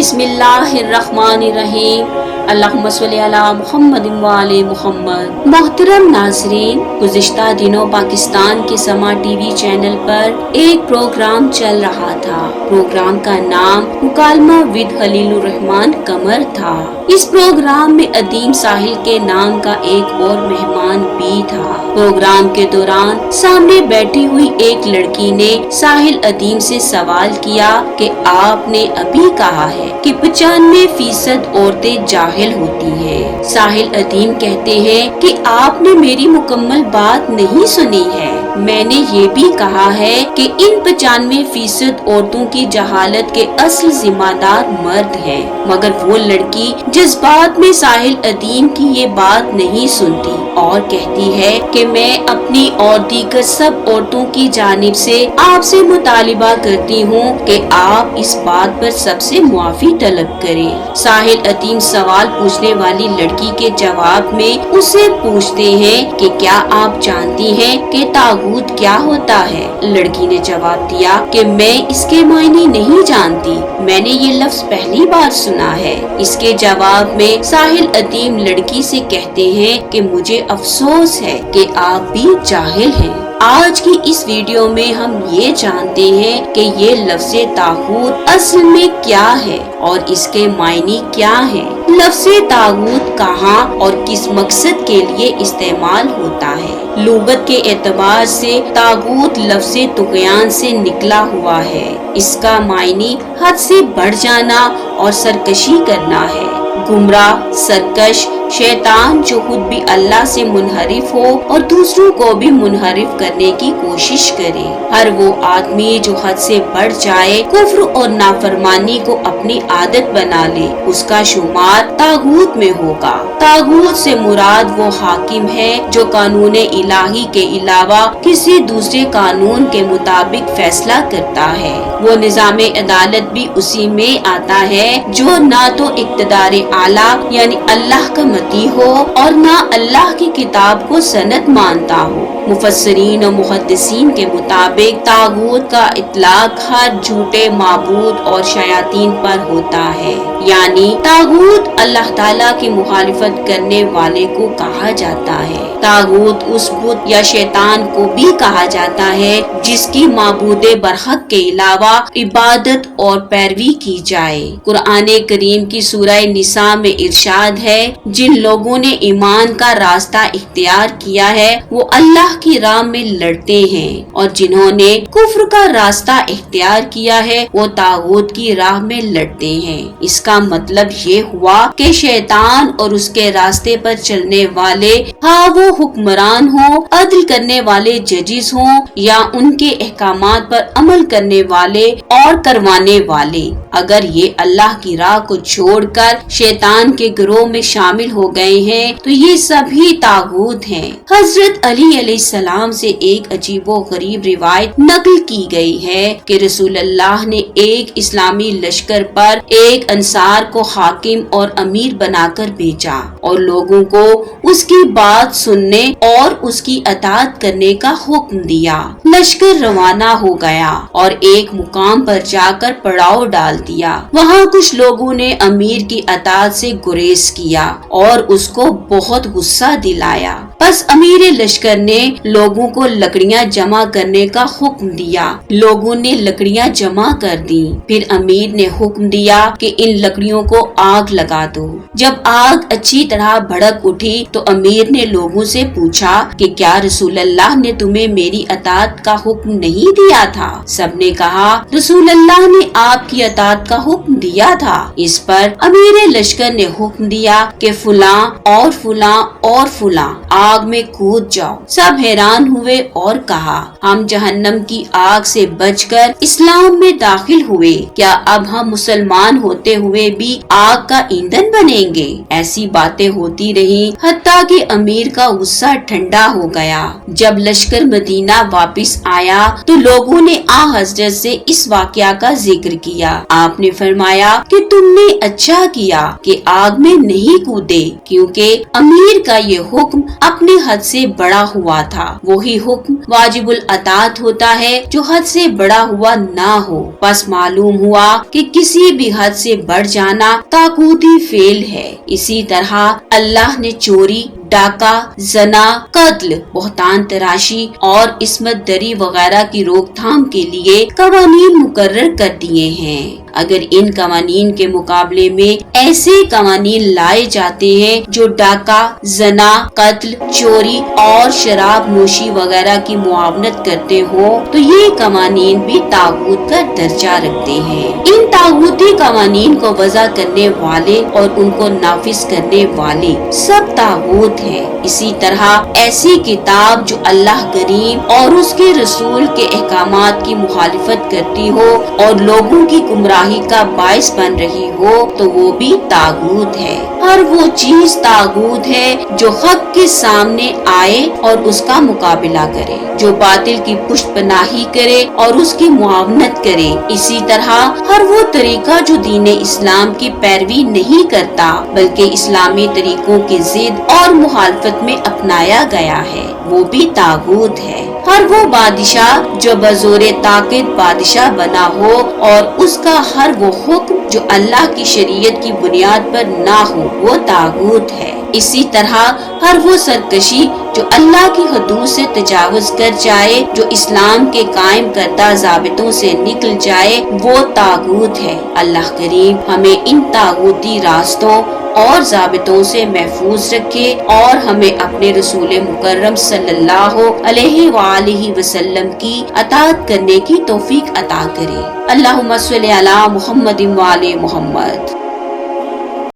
बिस्मिल्लाहिर्रहमानिर्रहीम। अल्लाहुम्मा सल्ली अला मुहम्मद व आले मुहम्मद। मोहतरम नाज़रीन, गुज़िश्ता दिनों पाकिस्तान के समा टीवी चैनल पर एक प्रोग्राम चल रहा था। प्रोग्राम का नाम मुकालमा विद खलीलुर रहमान कमर था। इस प्रोग्राम में अदीम साहिल के नाम का एक और मेहमान भी था। प्रोग्राम के दौरान सामने बैठी हुई एक लड़की ने साहिल अदीम से सवाल किया कि आपने अभी कहा है कि 95% औरतें जाहिल होती हैं। साहिल अदीम कहते हैं कि आपने मेरी मुकम्मल बात नहीं सुनी है। मैंने ये भी कहा है कि इन 95% औरतों की जहालत के असल जिम्मेदार मर्द हैं। मगर वो लड़की जज्बात में साहिल अदीम की ये बात नहीं सुनती और कहती है कि मैं अपनी और दीगर सब औरतों की जानिब से आपसे मुतालिबा करती हूँ कि आप इस बात पर सबसे मुआफी तलब करें। साहिल अदीम सवाल पूछने वाली लड़की के जवाब में उसे पूछते हैं कि क्या आप जानती हैं कि तागूत क्या होता है। लड़की ने जवाब दिया कि मैं इसके मायने नहीं जानती, मैंने ये लफ्ज पहली बार सुना है। इसके जवाब में साहिल अदीम लड़की से कहते हैं कि मुझे अफसोस है कि आप भी जाहिल हैं। आज की इस वीडियो में हम ये जानते हैं कि ये लफ्ज़े तागूत असल में क्या है और इसके मायने क्या हैं। लफ्ज़े तागूत कहाँ और किस मकसद के लिए इस्तेमाल होता है। लुगत के एतबार से तागूत लफ्ज़े तुग़यान से निकला हुआ है। इसका मायने हद से बढ़ जाना और सरकशी करना है। गुमराह, सरकश, शैतान जो खुद भी अल्लाह से मुनहरिफ हो और दूसरों को भी मुनहरिफ करने की कोशिश करे। हर वो आदमी जो हद से बढ़ जाए, कुफ्र और नाफरमानी को अपनी आदत बना ले, उसका शुमार तागूत में होगा। तागूत से मुराद वो हाकिम है जो कानून इलाही के अलावा किसी दूसरे कानून के मुताबिक फैसला करता है। वो निजाम अदालत भी उसी में आता है जो ना तो इक़्तिदार आला यानी अल्लाह का मती हो और ना अल्लाह की किताब को सनद मानता हो। मुफस्सिरीन और मुहद्दिसीन के मुताबिक तागूत का इतलाक हर झूठे माबूद और शयातीन पर होता है। यानी तागूत अल्लाह ताला की मुखालिफत करने वाले को कहा जाता है। तागूत उस बुत या शैतान को भी कहा जाता है जिसकी माबूदे बरहक के अलावा इबादत और पैरवी की जाए। कुरान करीम की सूरह निसा में इरशाद है, जिन लोगों ने ईमान का रास्ता इख्तियार किया है वो अल्लाह की राह में लड़ते हैं और जिन्होंने कुफ्र का रास्ता इख्तियार किया है वो तागूत की राह में लड़ते हैं। इसका मतलब ये हुआ कि शैतान और उसके रास्ते पर चलने वाले, हाँ वो हुक्मरान हो, अदल करने वाले जजिस हों या उनके अहकामात पर अमल करने वाले और करवाने वाले, अगर ये अल्लाह की राह को छोड़कर शैतान के गिरोह में शामिल हो गए हैं तो ये सभी तागूत हैं। हजरत अली अलैहिस्सलाम से एक अजीबो गरीब रिवायत नकल की गई है कि रसूल अल्लाह ने एक इस्लामी लश्कर पर एक अंसार को हाकिम और अमीर बनाकर भेजा और लोगों को उसकी बात सुनने और उसकी अताअत करने का हुक्म दिया। लश्कर रवाना हो गया और एक मुकाम पर जाकर पड़ाव डाल दिया। वहाँ कुछ लोगों ने अमीर की अताअत से गुरेज किया और उसको बहुत गुस्सा दिलाया। बस अमीर लश्कर ने लोगों को लकड़ियाँ जमा करने का हुक्म दिया। लोगों ने लकड़ियाँ जमा कर दी। फिर अमीर ने हुक्म दिया कि इन लकड़ियों को आग लगा दो। जब आग अच्छी तरह भड़क उठी तो अमीर ने लोगों से पूछा कि क्या रसूल अल्लाह ने तुम्हें मेरी अताअत का हुक्म नहीं दिया था। सबने कहा रसूल अल्लाह ने आपकी अताअत का हुक्म दिया था। इस पर अमीर लश्कर ने हुक्म दिया कि फुला और फुला और फुला आग में कूद जाओ। सब हैरान हुए और कहा हम जहन्नम की आग से बचकर इस्लाम में दाखिल हुए, क्या अब हम मुसलमान होते हुए भी आग का ईंधन बनेंगे। ऐसी बातें होती रही हत्ता कि अमीर का गुस्सा ठंडा हो गया। जब लश्कर मदीना वापस आया तो लोगों ने आ हजरत से इस वाकया का जिक्र किया। आपने फरमाया कि तुमने अच्छा किया कि आग में नहीं कूदे, क्योंकि अमीर का ये हुक्म अब اپنے حد سے بڑا ہوا تھا، وہی حکم واجب الاطاعت ہوتا ہے جو حد سے بڑا ہوا نہ ہو۔ بس معلوم ہوا کہ کسی بھی حد سے بڑھ جانا طاغوتی فعل ہے۔ اسی طرح اللہ نے چوری، ڈاکہ، زنا، قتل، بہتان تراشی اور عصمت دری وغیرہ کی روک تھام کے لیے قوانین مقرر کر دیے ہیں۔ اگر ان قوانین کے مقابلے میں ایسے قوانین لائے جاتے ہیں جو ڈاکہ، زنا، قتل، چوری اور شراب نوشی وغیرہ کی معاونت کرتے ہوں تو یہ قوانین بھی طاغوت کا درجہ رکھتے ہیں۔ ان طاغوتی قوانین کو وضع کرنے والے اور ان کو نافذ کرنے والے سب طاغوت ہیں۔ اسی طرح ایسی کتاب جو اللہ کریم اور اس کے رسول کے احکامات کی مخالفت کرتی ہو اور لوگوں کی گمراہی کا باعث بن رہی ہو تو وہ بھی طاغوت ہے۔ ہر وہ چیز طاغوت ہے جو حق کے سامنے آئے اور اس کا مقابلہ کرے، جو باطل کی پشت پناہی کرے اور اس کی معاونت کرے۔ اسی طرح ہر وہ طریقہ جو دین اسلام کی پیروی نہیں کرتا بلکہ اسلامی طریقوں کی ضد اور مخالفت میں اپنایا گیا ہے، وہ بھی طاغوت ہے۔ ہر وہ بادشاہ جو بزور طاقت بادشاہ بنا ہو اور اس کا ہر وہ حکم جو اللہ کی شریعت کی بنیاد پر نہ ہو وہ طاغوت ہے۔ اسی طرح ہر وہ سرکشی جو اللہ کی حدود سے تجاوز کر جائے، جو اسلام کے قائم کردہ ضابطوں سے نکل جائے، وہ طاغوت ہے۔ اللہ کریم ہمیں ان طاغوتی راستوں اور ضابطوں سے محفوظ رکھے اور ہمیں اپنے رسول مکرم صلی اللہ علیہ وآلہ وسلم کی اطاعت کرنے کی توفیق عطا کرے۔ اللہم صلی علی محمد وآل محمد۔